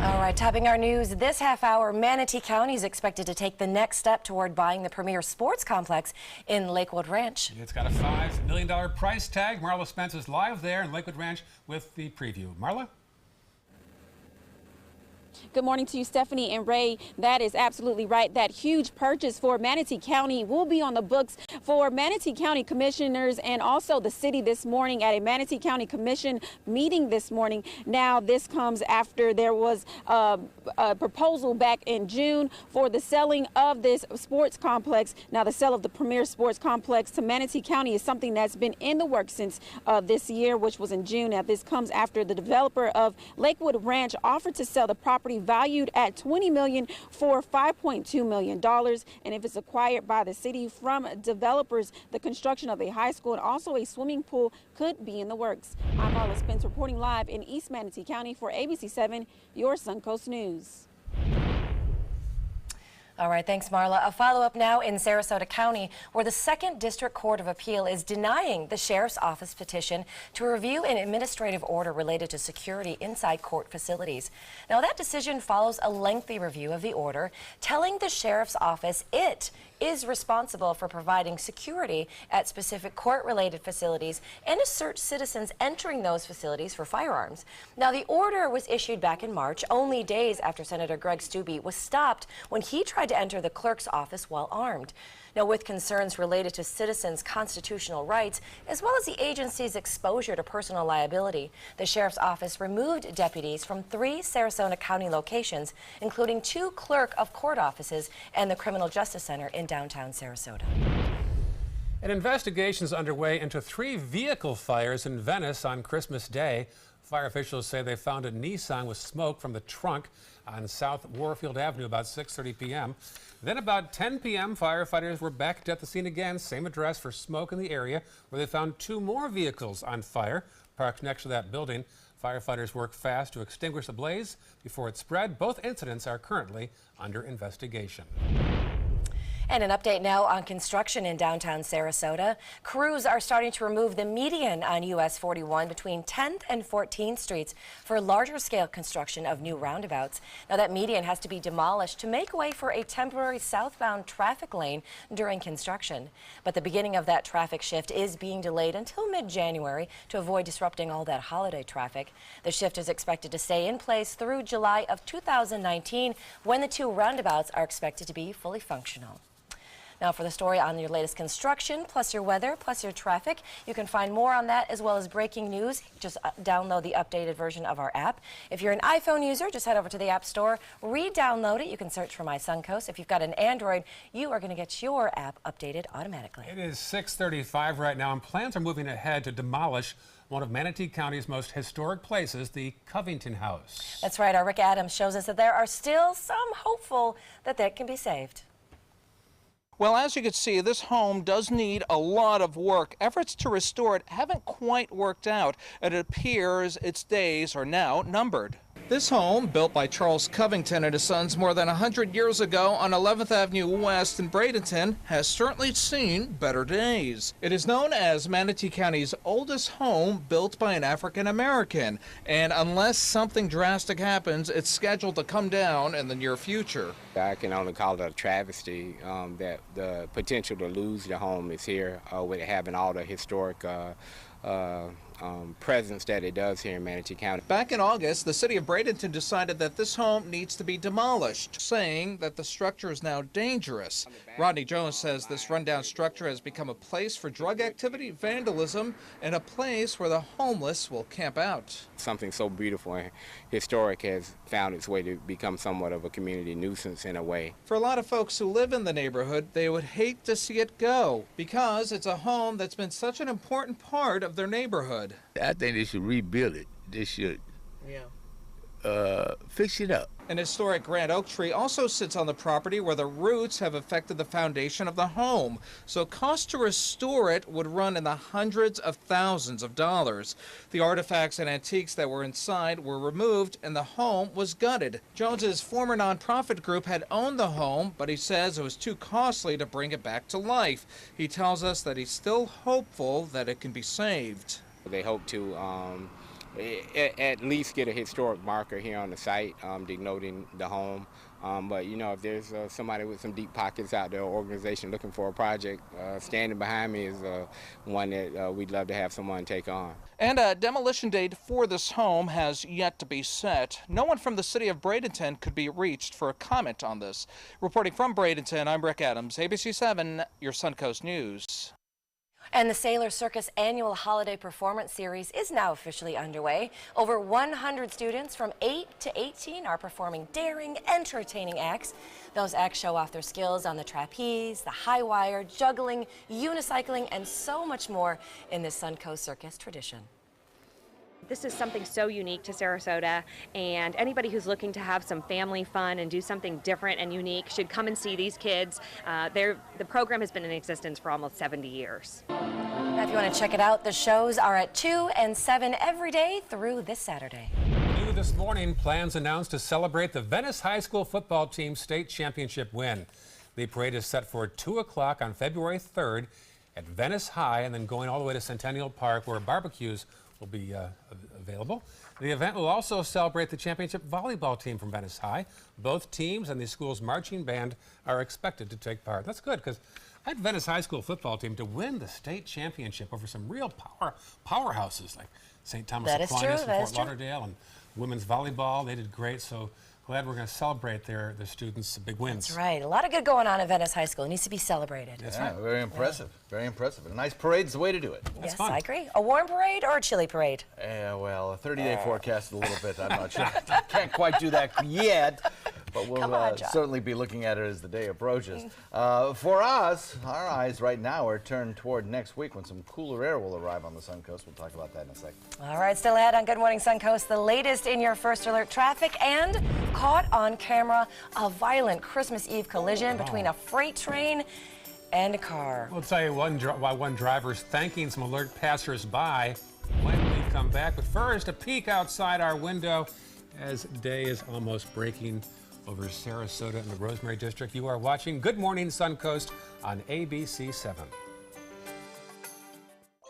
S3: All right, topping our news this half hour, Manatee County is expected to take the next step toward buying the premier sports complex in Lakewood Ranch.
S2: It's got a $5 million price tag. Marla Spence is live there in Lakewood Ranch with the preview. Marla?
S6: Good morning to you, Stephanie and Ray. That is absolutely right. That huge purchase for Manatee County will be on the books for Manatee County commissioners and also the city this morning at a Manatee County Commission meeting this morning. Now, this comes after there was a proposal back in June for the selling of this sports complex. Now, the sale of the premier sports complex to Manatee County is something that's been in the works since this year, which was in June. Now, this comes after the developer of Lakewood Ranch offered to sell the property valued at $20 million for $5.2 million. And if it's acquired by the city from developers, the construction of a high school and also a swimming pool could be in the works. I'm Marla Spence reporting live in East Manatee County for ABC 7, your Suncoast News.
S3: All right, thanks, Marla. A follow-up now in Sarasota County, where the 2nd District Court of Appeal is denying the Sheriff's Office petition to review an administrative order related to security inside court facilities. Now, that decision follows a lengthy review of the order, telling the Sheriff's Office it is responsible for providing security at specific court-related facilities and to search citizens entering those facilities for firearms. Now, the order was issued back in March, only days after Senator Greg Steube was stopped when he tried to enter the clerk's office while armed. Now, with concerns related to citizens' constitutional rights, as well as the agency's exposure to personal liability, the Sheriff's Office removed deputies from 3 Sarasota County locations, including 2 clerk of court offices and the Criminal Justice Center in downtown Sarasota.
S2: An investigation is underway into 3 vehicle fires in Venice on Christmas Day. Fire officials say they found a Nissan with smoke from the trunk on South Warfield Avenue about 6:30 p.m. Then about 10 p.m., firefighters were back at the scene again, same address for smoke in the area, where they found 2 more vehicles on fire parked next to that building. Firefighters worked fast to extinguish the blaze before it spread. Both incidents are currently under investigation.
S3: And an update now on construction in downtown Sarasota. Crews are starting to remove the median on US 41 between 10th and 14th Streets for larger scale construction of new roundabouts. Now that median has to be demolished to make way for a temporary southbound traffic lane during construction. But the beginning of that traffic shift is being delayed until mid-January to avoid disrupting all that holiday traffic. The shift is expected to stay in place through July of 2019 when the two roundabouts are expected to be fully functional. Now for the story on your latest construction, plus your weather, plus your traffic. You can find more on that as well as breaking news. Just download the updated version of our app. If you're an iPhone user, just head over to the App Store, re-download it. You can search for My Suncoast. If you've got an Android, you are going to get your app updated automatically.
S2: It is 6:35 right now, and plans are moving ahead to demolish one of Manatee County's most historic places, the Covington House.
S3: That's right. Our Rick Adams shows us that there are still some hopeful that can be saved.
S13: Well, as you can see, this home does need a lot of work. Efforts to restore it haven't quite worked out, and it appears its days are now numbered. This home, built by Charles Covington and his sons more than 100 years ago on 11th Avenue West in Bradenton, has certainly seen better days. It is known as Manatee County's oldest home built by an African American, and unless something drastic happens, it's scheduled to come down in the near future.
S5: I can only call it a travesty that the potential to lose the home is here with it having all the historic presence that it does here in Manatee County.
S13: Back in August, the city of Bradenton decided that this home needs to be demolished, saying that the structure is now dangerous. Rodney Jones says this rundown structure has become a place for drug activity, vandalism, and a place where the homeless will camp out.
S5: Something so beautiful and historic has found its way to become somewhat of a community nuisance in a way.
S13: For a lot of folks who live in the neighborhood, they would hate to see it go because it's a home that's been such an important part of their neighborhood.
S15: I think they should rebuild it. They should fix it up.
S13: An historic Grand Oak tree also sits on the property where the roots have affected the foundation of the home. So costs to restore it would run in the hundreds of thousands of dollars. The artifacts and antiques that were inside were removed and the home was gutted. Jones's former nonprofit group had owned the home, but he says it was too costly to bring it back to life. He tells us that he's still hopeful that it can be saved.
S5: They hope to at least get a historic marker here on the site denoting the home. But, you know, if there's somebody with some deep pockets out there, or organization looking for a project, standing behind me is one that we'd love to have someone take on.
S13: And a demolition date for this home has yet to be set. No one from the city of Bradenton could be reached for a comment on this. Reporting from Bradenton, I'm Rick Adams, ABC 7, your Suncoast News.
S3: And the Sailor Circus annual holiday performance series is now officially underway. Over 100 students from 8 to 18 are performing daring, entertaining acts. Those acts show off their skills on the trapeze, the high wire, juggling, unicycling, and so much more in this Suncoast Circus tradition.
S16: This is something so unique to Sarasota, and anybody who's looking to have some family fun and do something different and unique should come and see these kids. The program has been in existence for almost 70 years.
S3: Now, if you want to check it out, the shows are at 2 and 7 every day through this Saturday.
S2: New this morning, plans announced to celebrate the Venice High School football team's state championship win. The parade is set for 2 o'clock on February 3rd at Venice High, and then going all the way to Centennial Park, where barbecues will be available. The event will also celebrate the championship volleyball team from Venice High. Both teams and the school's marching band are expected to take part. That's good, because I had Venice High School football team to win the state championship over some real powerhouses like St. Thomas Aquinas and Fort Lauderdale, and women's volleyball. They did great, so glad we're going to celebrate their students' big wins.
S3: That's right. A lot of good going on at Venice High School. It needs to be celebrated.
S4: That's right. Very impressive. Yeah. Very impressive. And a nice parade's the way to do it.
S3: Yes, fun. I agree. A warm parade or a chilly parade?
S4: Well, a 30-day forecast a little bit. I'm not sure. I can't quite do that yet. But we'll certainly be looking at it as the day approaches. For us, our eyes right now are turned toward next week when some cooler air will arrive on the Suncoast. We'll talk about that in a second.
S3: All right, still ahead on Good Morning Suncoast, the latest in your first alert traffic, and caught on camera, a violent Christmas Eve collision between a freight train and a car.
S2: We'll tell you why one driver's thanking some alert passers-by when we come back. But first, a peek outside our window as day is almost breaking over Sarasota and the Rosemary District. You are watching Good Morning Suncoast on ABC 7.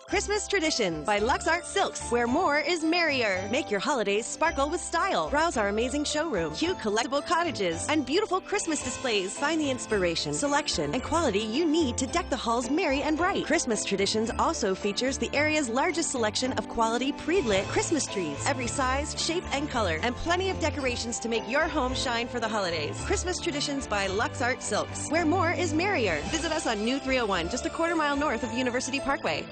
S7: Christmas Traditions by Lux Art Silks, where more is merrier. Make your holidays sparkle with style. Browse our amazing showroom, cute collectible cottages, and beautiful Christmas displays. Find the inspiration, selection, and quality you need to deck the halls merry and bright. Christmas Traditions also features the area's largest selection of quality pre-lit Christmas trees, every size, shape, and color, and plenty of decorations to make your home shine for the holidays. Christmas Traditions by Lux Art Silks, where more is merrier. Visit us on New 301, just a quarter-mile north of University Parkway.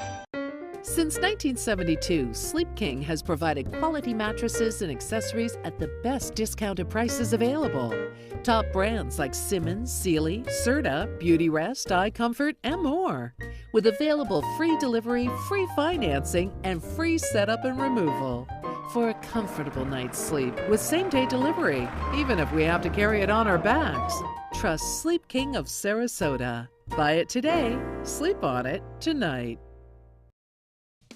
S17: Since 1972, Sleep King has provided quality mattresses and accessories at the best discounted prices available. Top brands like Simmons, Sealy, Serta, Beautyrest, iComfort, and more. With available free delivery, free financing, and free setup and removal. For a comfortable night's sleep with same-day delivery, even if we have to carry it on our backs. Trust Sleep King of Sarasota. Buy it today, sleep on it tonight.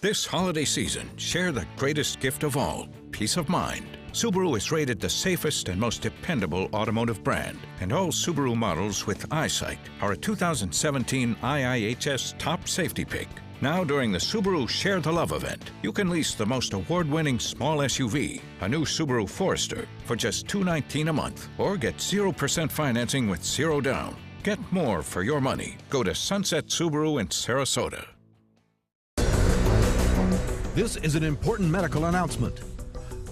S18: This holiday season, share the greatest gift of all, peace of mind. Subaru is rated the safest and most dependable automotive brand, and all Subaru models with EyeSight are a 2017 IIHS top safety pick. Now during the Subaru Share the Love event, you can lease the most award-winning small SUV, a new Subaru Forester, for just $219 a month, or get 0% financing with zero down. Get more for your money. Go to Sunset Subaru in Sarasota.
S19: This is an important medical announcement.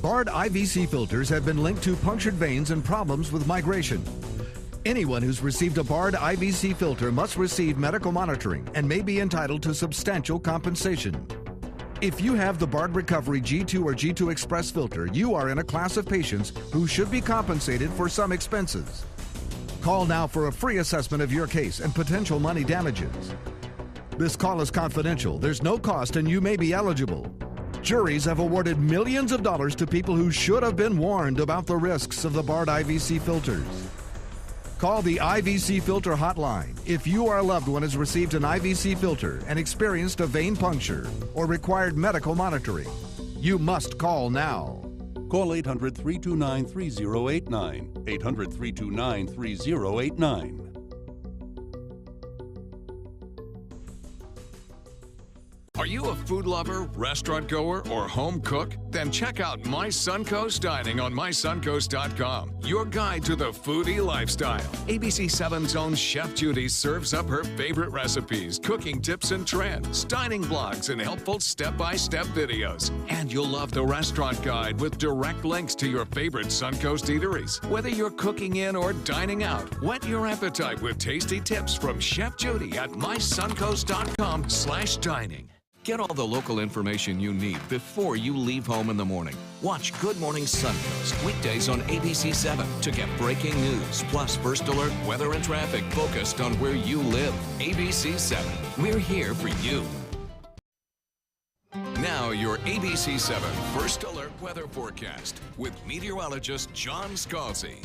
S19: Bard IVC filters have been linked to punctured veins and problems with migration. Anyone who's received a Bard IVC filter must receive medical monitoring and may be entitled to substantial compensation. If you have the Bard Recovery G2 or G2 Express filter, you are in a class of patients who should be compensated for some expenses. Call now for a free assessment of your case and potential money damages. This call is confidential. There's no cost and you may be eligible. Juries have awarded millions of dollars to people who should have been warned about the risks of the Bard IVC filters. Call the IVC Filter Hotline if you or a loved one has received an IVC filter and experienced a vein puncture or required medical monitoring. You must call now.
S20: Call 800-329-3089. 800-329-3089.
S1: Are you a food lover, restaurant goer, or home cook? Then check out My Suncoast Dining on mysuncoast.com, your guide to the foodie lifestyle. ABC 7's own Chef Judy serves up her favorite recipes, cooking tips and trends, dining blogs, and helpful step-by-step videos. And you'll love the restaurant guide with direct links to your favorite Suncoast eateries. Whether you're cooking in or dining out, whet your appetite with tasty tips from Chef Judy at mysuncoast.com/dining. Get all the local information you need before you leave home in the morning. Watch Good Morning Suncoast weekdays on ABC 7 to get breaking news, plus first alert weather and traffic focused on where you live. ABC 7, we're here for you. Now your ABC 7 first alert weather forecast with meteorologist John Scalzi.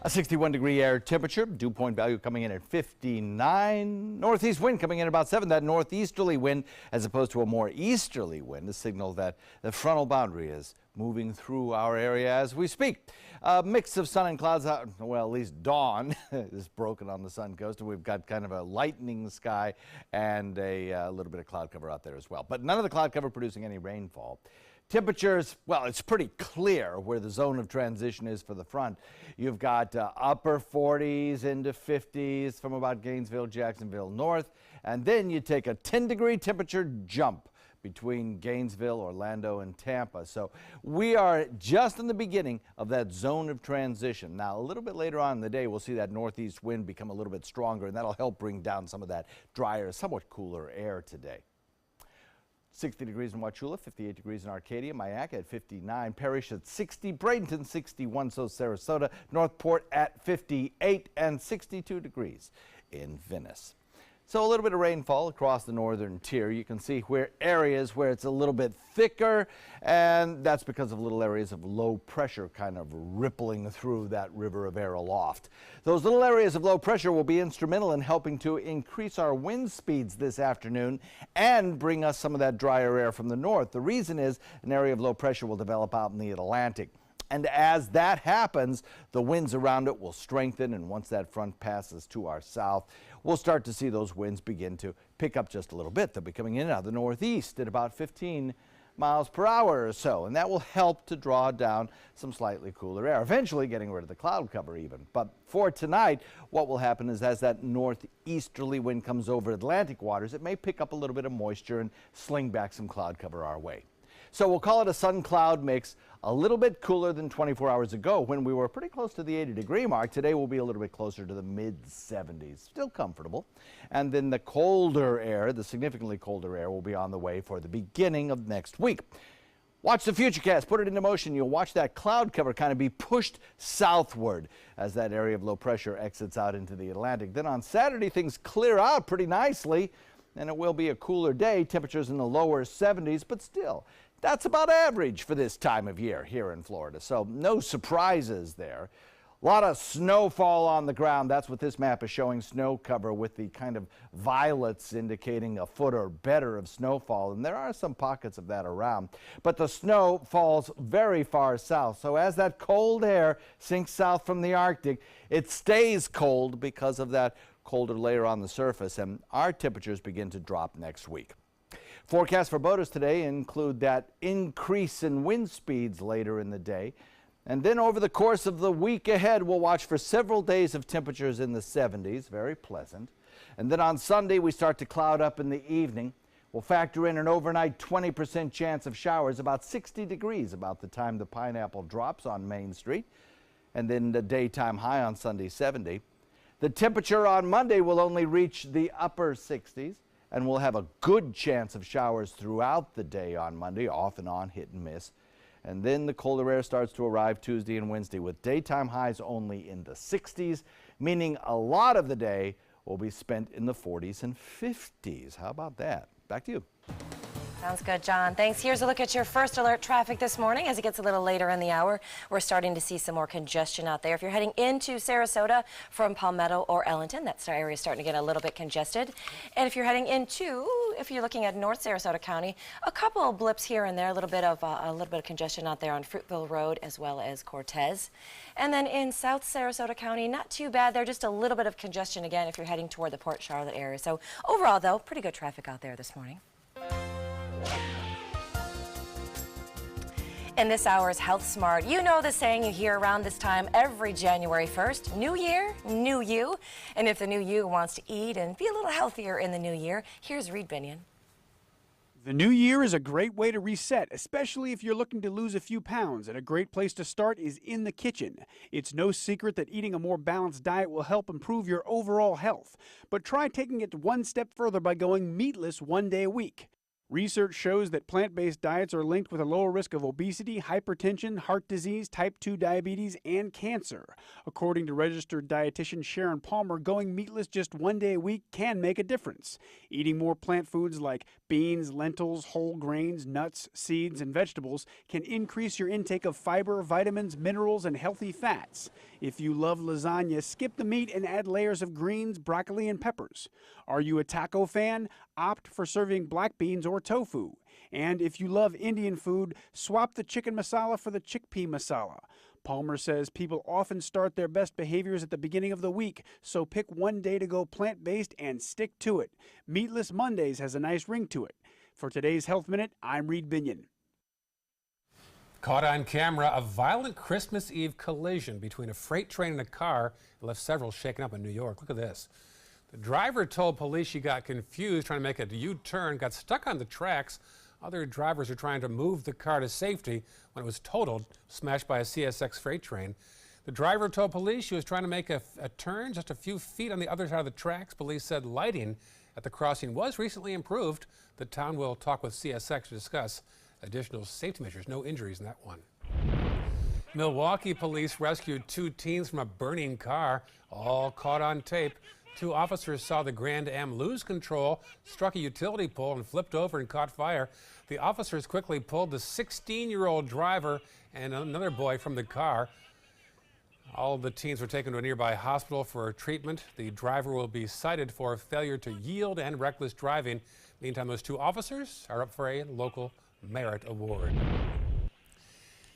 S4: A 61-degree air temperature, dew point value coming in at 59. Northeast wind coming in at about 7. That northeasterly wind, as opposed to a more easterly wind, a signal that the frontal boundary is moving through our area as we speak. A mix of sun and clouds out, well, at least dawn is broken on the Suncoast, and we've got kind of a lightening sky and a little bit of cloud cover out there as well. But none of the cloud cover producing any rainfall. Temperatures, well, it's pretty clear where the zone of transition is for the front. You've got upper 40s into 50s from about Gainesville, Jacksonville north, and then you take a 10-degree temperature jump between Gainesville, Orlando, and Tampa. So we are just in the beginning of that zone of transition. Now, a little bit later on in the day, we'll see that northeast wind become a little bit stronger, and that'll help bring down some of that drier, somewhat cooler air today. 60 degrees in Wauchula, 58 degrees in Arcadia, Mayaca at 59, Parrish at 60, Bradenton 61, so Sarasota, Northport at 58, and 62 degrees in Venice. So a little bit of rainfall across the northern tier. You can see where areas where it's a little bit thicker, and that's because of little areas of low pressure kind of rippling through that river of air aloft. Those little areas of low pressure will be instrumental in helping to increase our wind speeds this afternoon and bring us some of that drier air from the north. The reason is an area of low pressure will develop out in the Atlantic. And as that happens, the winds around it will strengthen, and once that front passes to our south, we'll start to see those winds begin to pick up just a little bit. They'll be coming in out of the northeast at about 15 miles per hour or so, and that will help to draw down some slightly cooler air, eventually getting rid of the cloud cover even. But for tonight, what will happen is as that northeasterly wind comes over Atlantic waters, it may pick up a little bit of moisture and sling back some cloud cover our way. So we'll call it a sun-cloud mix, a little bit cooler than 24 hours ago when we were pretty close to the 80-degree mark. Today we'll be a little bit closer to the mid-70s, still comfortable. And then the colder air, the significantly colder air, will be on the way for the beginning of next week. Watch the Futurecast, put it into motion. You'll watch that cloud cover kind of be pushed southward as that area of low pressure exits out into the Atlantic. Then on Saturday, things clear out pretty nicely, and it will be a cooler day, temperatures in the lower 70s, but still, that's about average for this time of year here in Florida, so no surprises there. A lot of snowfall on the ground. That's what this map is showing, snow cover with the kind of violets indicating a foot or better of snowfall, and there are some pockets of that around. But the snow falls very far south, so as that cold air sinks south from the Arctic, it stays cold because of that colder layer on the surface, and our temperatures begin to drop next week. Forecasts for boaters today include that increase in wind speeds later in the day. And then over the course of the week ahead, we'll watch for several days of temperatures in the 70s, very pleasant. And then on Sunday, we start to cloud up in the evening. We'll factor in an overnight 20% chance of showers, about 60 degrees about the time the pineapple drops on Main Street. And then the daytime high on Sunday, 70. The temperature on Monday will only reach the upper 60s. And we'll have a good chance of showers throughout the day on Monday, off and on, hit and miss. And then the colder air starts to arrive Tuesday and Wednesday with daytime highs only in the 60s, meaning a lot of the day will be spent in the 40s and 50s. How about that? Back to you.
S3: Sounds good, John. Thanks. Here's a look at your first alert traffic this morning. As it gets a little later in the hour, we're starting to see some more congestion out there. If you're heading into Sarasota from Palmetto or Ellington, that area is starting to get a little bit congested. And if you're heading into, if you're looking at North Sarasota County, a couple of blips here and there, a little bit of congestion out there on Fruitville Road as well as Cortez. And then in South Sarasota County, not too bad. There's just a little bit of congestion again if you're heading toward the Port Charlotte area. So overall, though, pretty good traffic out there this morning. In this hour's Health Smart, you know the saying you hear around this time every January 1st, new year, new you. And if the new you wants to eat and be a little healthier in the new year, here's Reed Binion.
S8: The new year is a great way to reset, especially if you're looking to lose a few pounds, and a great place to start is in the kitchen. It's no secret that eating a more balanced diet will help improve your overall health, but try taking it one step further by going meatless one day a week. Research shows that plant-based diets are linked with a lower risk of obesity, hypertension, heart disease, type 2 diabetes, and cancer. According to registered dietitian Sharon Palmer, going meatless just one day a week can make a difference. Eating more plant foods like beans, lentils, whole grains, nuts, seeds, and vegetables can increase your intake of fiber, vitamins, minerals, and healthy fats. If you love lasagna, skip the meat and add layers of greens, broccoli, and peppers. Are you a taco fan? Opt for serving black beans or tofu. And if you love Indian food, swap the chicken masala for the chickpea masala. Palmer says people often start their best behaviors at the beginning of the week, so pick one day to go plant-based and stick to it. Meatless Mondays has a nice ring to it. For today's Health Minute, I'm Reed Binion.
S2: Caught on camera, a violent Christmas Eve collision between a freight train and a car left several shaken up in New York. Look at this. The driver told police she got confused trying to make a U-turn, got stuck on the tracks. Other drivers are trying to move the car to safety when it was totaled, smashed by a CSX freight train. The driver told police she was trying to make a turn just a few feet on the other side of the tracks. Police said lighting at the crossing was recently improved. The town will talk with CSX to discuss additional safety measures. No injuries in that one. Milwaukee police rescued 2 teens from a burning car, all caught on tape. 2 officers saw the Grand Am lose control, struck a utility pole and flipped over and caught fire. The officers quickly pulled the 16-year-old driver and another boy from the car. All of the teens were taken to a nearby hospital for treatment. The driver will be cited for failure to yield and reckless driving. Meantime, those 2 officers are up for a local merit award.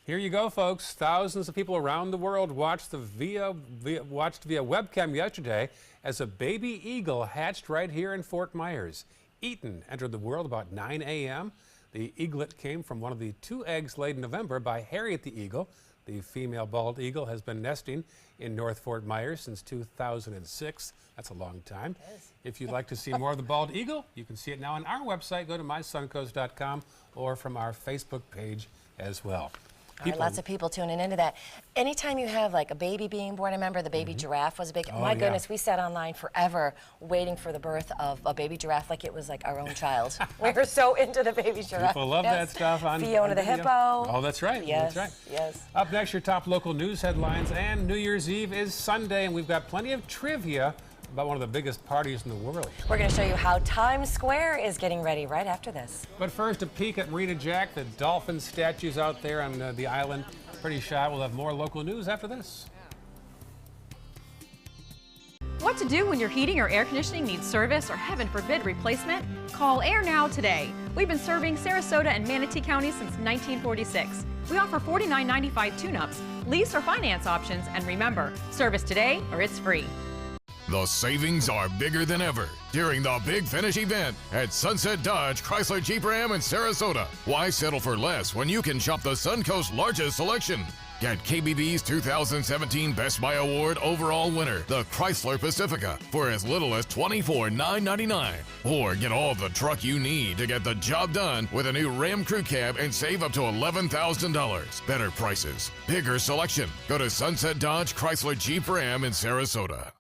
S2: Here you go, folks. Thousands of people around the world watched via webcam yesterday as a baby eagle hatched right here in Fort Myers. Eaton entered the world about 9 a.m. The eaglet came from one of the 2 eggs laid in November by Harriet the eagle. The female bald eagle has been nesting in North Fort Myers since 2006. That's a long time. If you'd like to see more of the bald eagle, you can see it now on our website. Go to mysuncoast.com or from our Facebook page as well.
S3: Lots of people tuning into that. Anytime you have like a baby being born, I remember the baby giraffe was a big, my goodness, we sat online forever waiting for the birth of a baby giraffe like it was like our own child. We were so into the baby giraffe.
S2: People love that stuff on
S3: Fiona the hippo.
S2: Oh, that's right.
S3: Yes,
S2: that's right.
S3: yes.
S2: Up next, your top local news headlines, and New Year's Eve is Sunday, and we've got plenty of trivia about one of the biggest parties in the world.
S3: We're going to show you how Times Square is getting ready right after this.
S2: But first, a peek at Marina Jack, the dolphin statues out there on the island. Pretty shy. We'll have more local news after this.
S9: What to do when your heating or air conditioning needs service or, heaven forbid, replacement? Call Air Now today. We've been serving Sarasota and Manatee County since 1946. We offer $49.95 tune-ups, lease or finance options, and remember, service today or it's free.
S10: The savings are bigger than ever during the Big Finish event at Sunset Dodge Chrysler Jeep Ram in Sarasota. Why settle for less when you can shop the Suncoast largest selection? Get KBB's 2017 Best Buy Award overall winner, the Chrysler Pacifica, for as little as $24,999. Or get all the truck you need to get the job done with a new Ram Crew Cab and save up to $11,000. Better prices, bigger selection. Go to Sunset Dodge Chrysler Jeep Ram in Sarasota.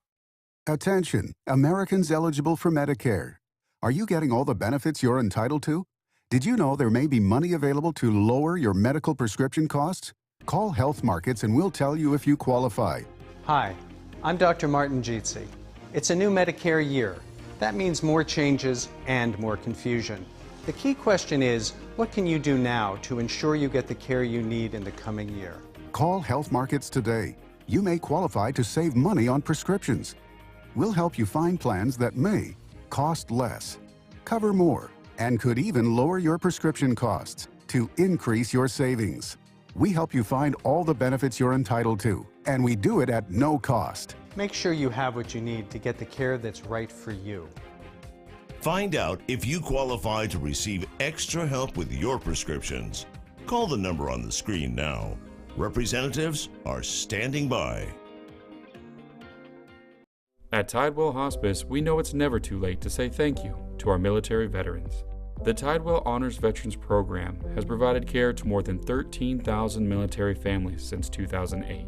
S14: Attention, Americans eligible for Medicare. Are you getting all the benefits you're entitled to? Did you know there may be money available to lower your medical prescription costs? Call Health Markets and we'll tell you if you qualify.
S20: Hi, I'm Dr. Martin Jeetsi. It's a new Medicare year. That means more changes and more confusion. The key question is, what can you do now to ensure you get the care you need in the coming year?
S14: Call Health Markets today. You may qualify to save money on prescriptions. We'll help you find plans that may cost less, cover more, and could even lower your prescription costs to increase your savings. We help you find all the benefits you're entitled to, and we do it at no cost.
S20: Make sure you have what you need to get the care that's right for you.
S21: Find out if you qualify to receive extra help with your prescriptions. Call the number on the screen now. Representatives are standing by.
S23: At Tidewell Hospice, we know it's never too late to say thank you to our military veterans. The Tidewell Honors Veterans Program has provided care to more than 13,000 military families since 2008.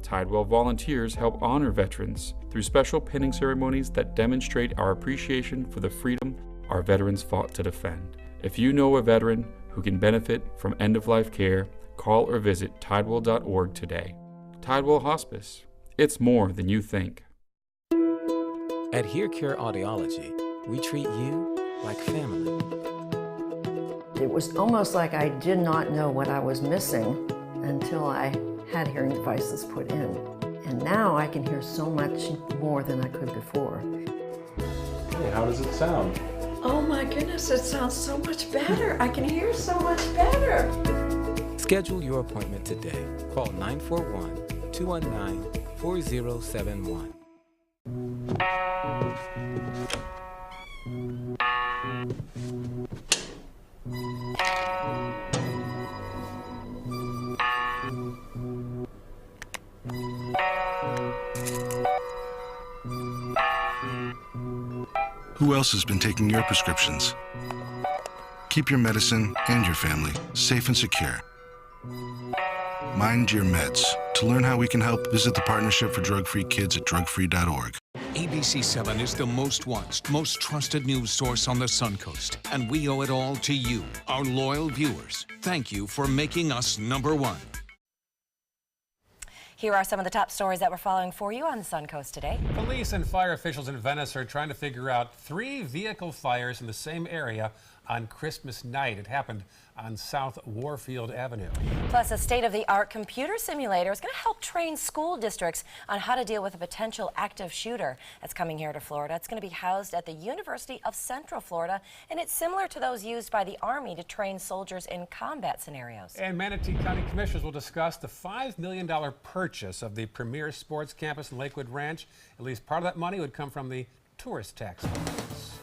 S23: Tidewell volunteers help honor veterans through special pinning ceremonies that demonstrate our appreciation for the freedom our veterans fought to defend. If you know a veteran who can benefit from end-of-life care, call or visit tidewell.org today. Tidewell Hospice. It's more than you think.
S24: At HearCare Audiology, we treat you like family.
S25: It was almost like I did not know what I was missing until I had hearing devices put in. And now I can hear so much more than I could before.
S26: Hey, how does it sound?
S25: Oh my goodness, it sounds so much better. I can hear so much better.
S24: Schedule your appointment today. Call 941-219-4071.
S27: Who else has been taking your prescriptions? Keep your medicine and your family safe and secure. Mind your meds. To learn how we can help, visit the Partnership for Drug-Free Kids at drugfree.org.
S1: ABC7 is the most watched, most trusted news source on the Suncoast, and we owe it all to you, our loyal viewers. Thank you for making us #1.
S3: Here are some of the top stories that we're following for you on the Suncoast today.
S2: Police and fire officials in Venice are trying to figure out 3 vehicle fires in the same area on Christmas night. It happened on South Warfield Avenue.
S3: Plus, a state-of-the-art computer simulator is going to help train school districts on how to deal with a potential active shooter that's coming here to Florida. It's going to be housed at the University of Central Florida, and it's similar to those used by the Army to train soldiers in combat scenarios.
S2: And Manatee County Commissioners will discuss the $5 million purchase of the premier sports campus in Lakewood Ranch. At least part of that money would come from the tourist tax funds.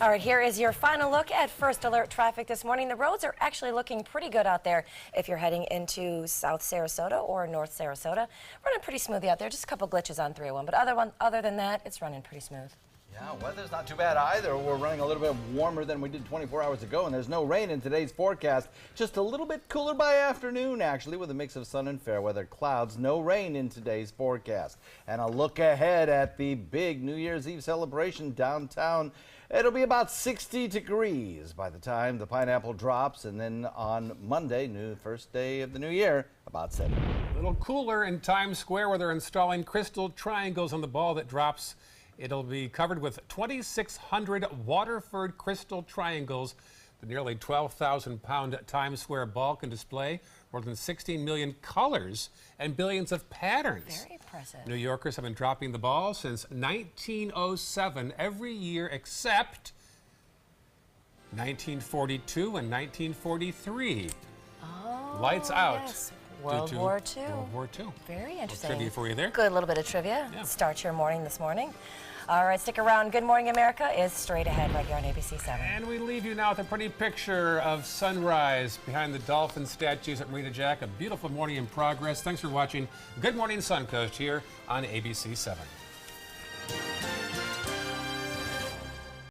S3: All right, here is your final look at First Alert traffic this morning. The roads are actually looking pretty good out there if you're heading into South Sarasota or North Sarasota. Running pretty smoothly out there. Just a couple glitches on 301, but other than that, it's running pretty smooth.
S4: Yeah, weather's not too bad either. We're running a little bit warmer than we did 24 hours ago, and there's no rain in today's forecast. Just a little bit cooler by afternoon, actually, with a mix of sun and fair weather clouds. No rain in today's forecast. And a look ahead at the big New Year's Eve celebration downtown. It'll be about 60 degrees by the time the pineapple drops, and then on Monday, first day of the new year, about 70.
S2: A little cooler in Times Square where they're installing crystal triangles on the ball that drops. It'll be covered with 2,600 Waterford crystal triangles. The nearly 12,000-pound Times Square ball can display more than 16 million colors and billions of patterns.
S3: Very impressive.
S2: New Yorkers have been dropping the ball since 1907 every year except 1942 and 1943.
S3: Oh,
S2: Lights out.
S3: Yes. World War II.
S2: World War II.
S3: Very interesting.
S2: Trivia for you there.
S3: Good little bit of trivia.
S2: Yeah.
S3: Start your morning this morning. All right, stick around. Good Morning America is straight ahead right here on ABC 7.
S2: And we leave you now with a pretty picture of sunrise behind the dolphin statues at Marina Jack. A beautiful morning in progress. Thanks for watching Good Morning Suncoast here on ABC 7.